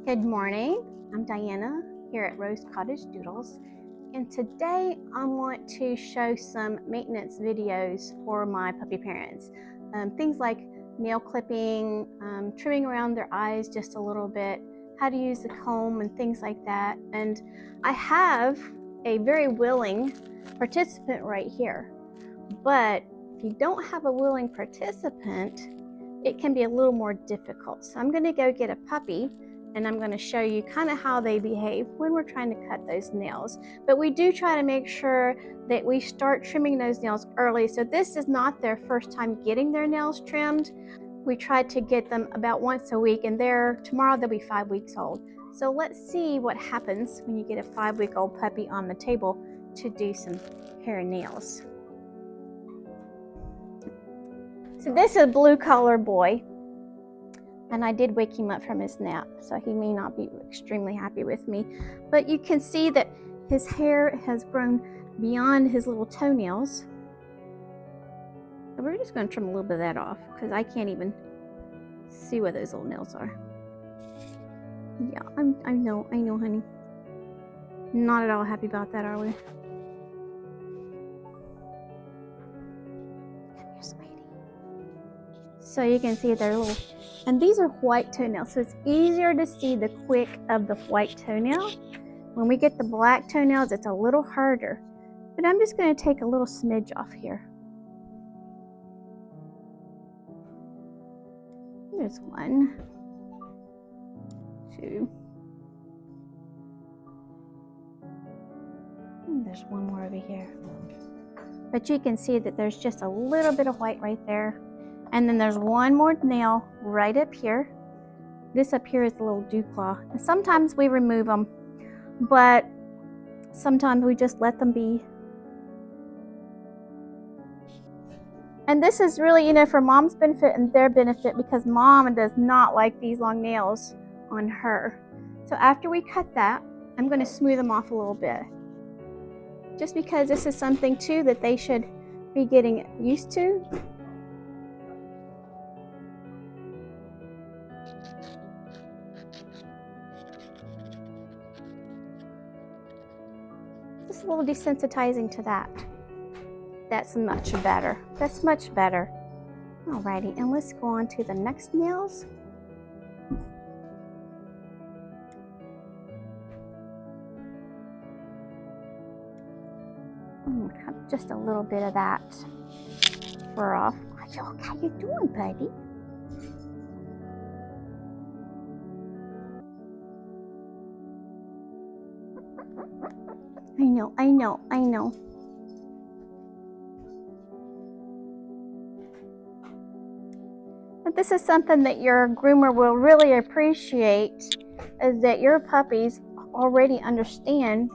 Good morning, I'm Diana here at Rose Cottage Doodles, and today I want to show some maintenance videos for my puppy parents. Things like nail clipping, trimming around their eyes just a little bit, how to use the comb and things like that. And I have a very willing participant right here, but if you don't have a willing participant, it can be a little more difficult. So I'm going to go get a puppy and I'm going to show you kind of how they behave when we're trying to cut those nails. But we do try to make sure that we start trimming those nails early. So this is not their first time getting their nails trimmed. We try to get them about once a week, and tomorrow they'll be 5 weeks old. So let's see what happens when you get a 5-week-old puppy on the table to do some hair and nails. So this is a blue collar boy. And I did wake him up from his nap, so he may not be extremely happy with me. But you can see that his hair has grown beyond his little toenails. So we're just going to trim a little bit of that off because I can't even see what those little nails are. Yeah, I know, honey. Not at all happy about that, are we? Come here, sweetie. So you can see they're little. And these are white toenails, so it's easier to see the quick of the white toenail. When we get the black toenails, it's a little harder. But I'm just going to take a little smidge off here. There's 1, 2. And there's one more over here. But you can see that there's just a little bit of white right there. And then there's one more nail right up here. This up here is a little dew claw. And sometimes we remove them, but sometimes we just let them be. And this is really, for mom's benefit and their benefit, because mom does not like these long nails on her. So after we cut that, I'm going to smooth them off a little bit. Just because this is something too that they should be getting used to. Just a little desensitizing to that. That's much better. That's much better. Alrighty, and let's go on to the next nails. Cut just a little bit of that fur off. How you doing, buddy? I know. But this is something that your groomer will really appreciate, is that your puppies already understand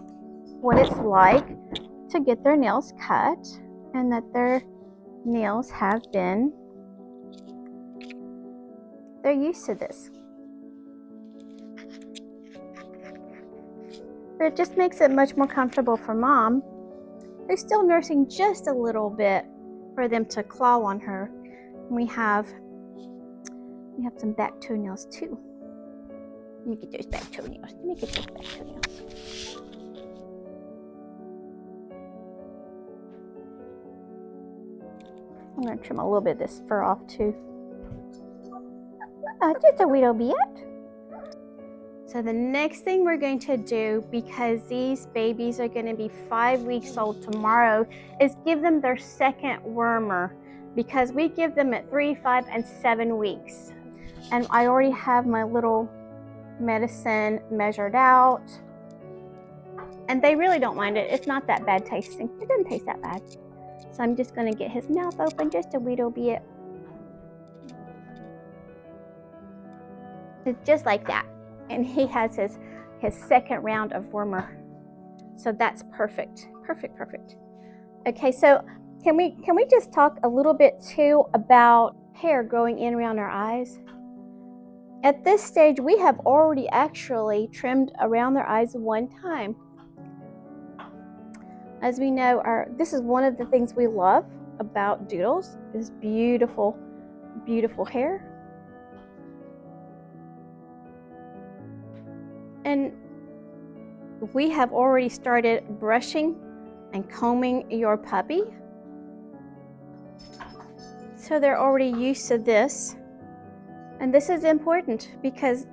what it's like to get their nails cut, and that their nails they're used to this. But it just makes it much more comfortable for mom, who's still nursing just a little bit, for them to claw on her. We have some back toenails too. Let me get those back toenails. I'm going to trim a little bit of this fur off too. Just a little bit. So the next thing we're going to do, because these babies are going to be 5 weeks old tomorrow, is give them their second wormer, because we give them at 3, 5, and 7 weeks. And I already have my little medicine measured out. And they really don't mind it. It's not that bad tasting. It doesn't taste that bad. So I'm just going to get his mouth open just a little bit. It's just like that. And he has his second round of wormer. So that's perfect. Perfect. Okay, so can we just talk a little bit too about hair growing in around our eyes? At this stage, we have already actually trimmed around their eyes one time. As we know, this is one of the things we love about Doodles, is beautiful, beautiful hair. And we have already started brushing and combing your puppy. So they're already used to this. And this is important because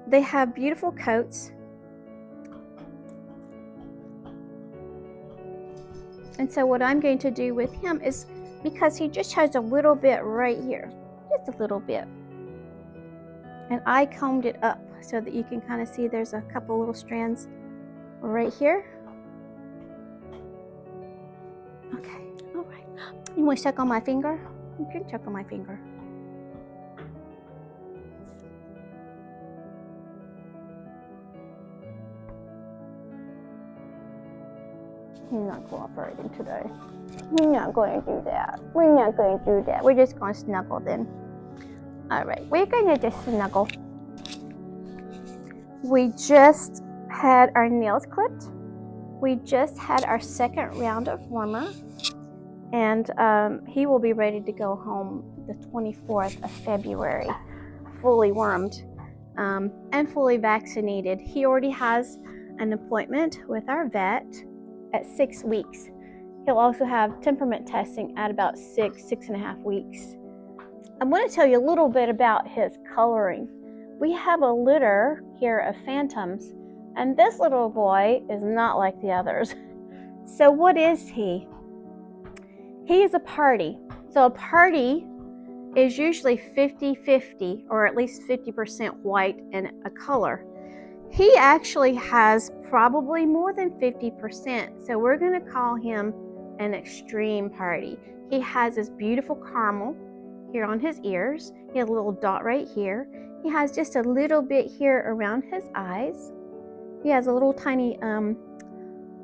they have beautiful coats. And so what I'm going to do with him is, because he just has a little bit right here, just a little bit. And I combed it up so that you can kind of see there's a couple little strands right here. Okay, all right. You want to suck on my finger? You can suck on my finger. He's not cooperating today. We're not going to do that. We're not going to do that. We're just going to snuggle then. All right, we're going to just snuggle. We just had our nails clipped. We just had our second round of warmer. And he will be ready to go home the 24th of February, fully wormed and fully vaccinated. He already has an appointment with our vet at 6 weeks. He'll also have temperament testing at about 6.5 weeks. I want to tell you a little bit about his coloring. We have a litter here of phantoms, and this little boy is not like the others. So what is he? He is a party. So a party is usually 50-50, or at least 50% white and a color. He actually has probably more than 50%, so we're going to call him an extreme party. He has this beautiful caramel here on his ears. He has a little dot right here. He has just a little bit here around his eyes. He has a little tiny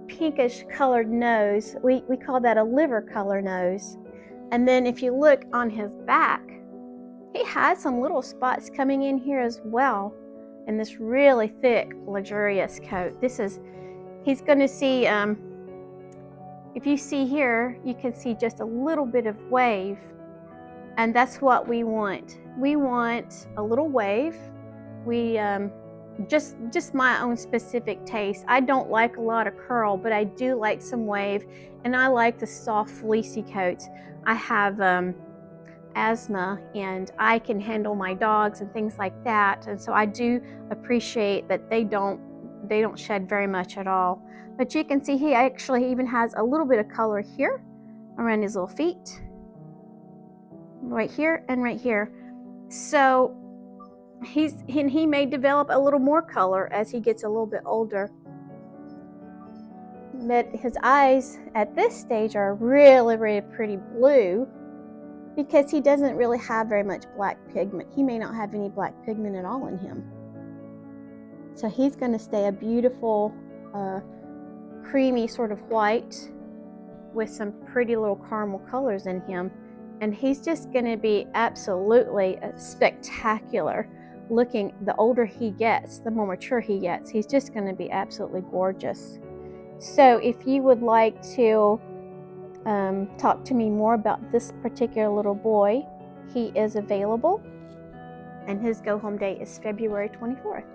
pinkish colored nose. We call that a liver color nose. And then if you look on his back, he has some little spots coming in here as well. And this really thick, luxurious coat. He's going to see, if you see here, you can see just a little bit of wave. And that's what we want. We want a little wave. We, just my own specific taste. I don't like a lot of curl, but I do like some wave. And I like the soft, fleecy coats. I have asthma, and I can handle my dogs and things like that, and so I do appreciate that they don't shed very much at all. But you can see he actually even has a little bit of color here around his little feet, right here and right here. So he may develop a little more color as he gets a little bit older. But his eyes at this stage are really, really pretty blue, because he doesn't really have very much black pigment. He may not have any black pigment at all in him. So he's going to stay a beautiful, creamy sort of white with some pretty little caramel colors in him. And he's just going to be absolutely spectacular looking. The older he gets, the more mature he gets. He's just going to be absolutely gorgeous. So if you would like to talk to me more about this particular little boy, he is available, and his go home date is February 24th.